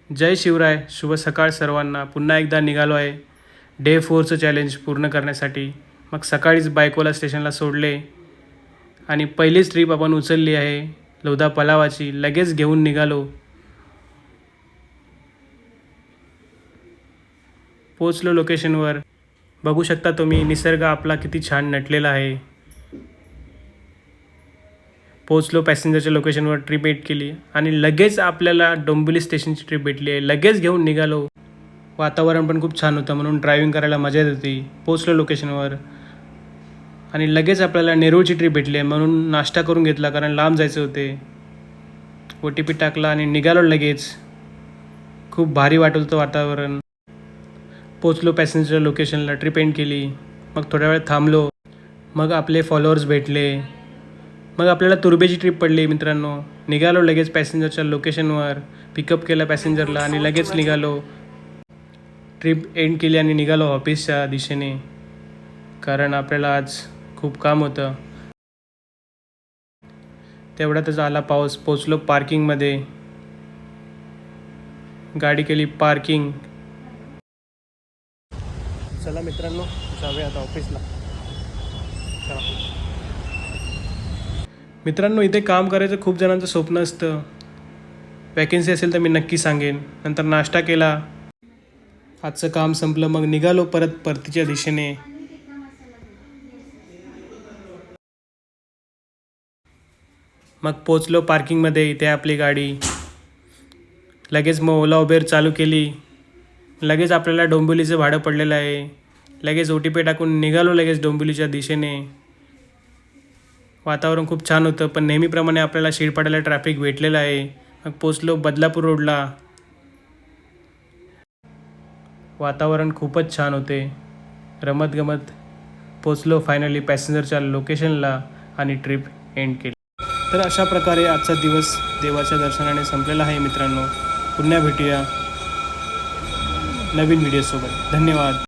जय शिवराय. शुभ सकाळ सर्वांना. पुन्हा एकदा निघालो आहे डे 4चं चॅलेंज पूर्ण करण्यासाठी. मग सकाळीच बायकोला स्टेशनला सोडले आणि पहिलीच ट्रिप आपण उचलली आहे लोधा पलावाची. लगेच घेऊन निघालो. पोचलो लोकेशनवर. बघू शकता तुम्ही निसर्ग आपला किती छान नटलेला आहे. पोचलो पॅसेंजरच्या लोकेशनवर. ट्रिप एट केली आणि लगेच आपल्याला डोंबिवली स्टेशनची ट्रिप भेटली आहे. लगेच घेऊन निघालो. वातावरण पण खूप छान होतं म्हणून ड्रायव्हिंग करायला मजा येत होती. पोचलो लोकेशनवर आणि लगेच आपल्याला नेरूळची ट्रिप भेटली आहे म्हणून नाश्ता करून घेतला कारण लांब जायचे होते. OTP टाकला आणि निघालो लगेच. खूप भारी वाटत होतं वातावरण. पोचलो पॅसेंजरच्या लोकेशनला. ट्रिप एंड केली. मग थोड्या वेळ थांबलो. मग आपले फॉलोअर्स भेटले. मग आपल्याला तुर्बेची ट्रिप पडली मित्रांनो. निघालो लगेच पॅसेंजरच्या लोकेशनवर. पिकअप केलं पॅसेंजरला आणि लगेच निघालो. ट्रिप एंड केली आणि निघालो ऑफिसच्या दिशेने कारण आपल्याला आज खूप काम होतं. तेवढ्यातच आला पाऊस. पोचलो पार्किंगमध्ये. गाडी केली पार्किंग. चला मित्रांनो जाऊया आता ऑफिसला. चला मित्रांनो, इथे काम करायचं खूप जणांचं स्वप्न असतं. वॅकेन्सी असेल तर मी नक्की सांगेन. नंतर नाश्ता केला. आजचं काम संपलं. मग निघालो परतीच्या दिशेने. मग पोचलो पार्किंगमध्ये. इथे आपली गाडी. लगेच मग ओला उबेर चालू केली. लगेच आपल्याला डोंबिवलीचं भाडं पडलेलं आहे. लगेच OTP टाकून निघालो लगेच डोंबिवलीच्या दिशेने. वातावरण खूप छान होतं पण नेहमीप्रमाणे आपल्याला शिरपाड्याला ट्रॅफिक भेटलेलं आहे. मग पोचलो बदलापूर रोडला. वातावरण खूपच छान होते. रमतगमत पोचलो फायनली पॅसेंजरच्या लोकेशनला आणि ट्रिप एंड केली. तर अशा प्रकारे आजचा दिवस देवाच्या दर्शनाने संपलेला आहे मित्रांनो. पुन्हा भेटूया नवीन व्हिडिओसोबत. धन्यवाद.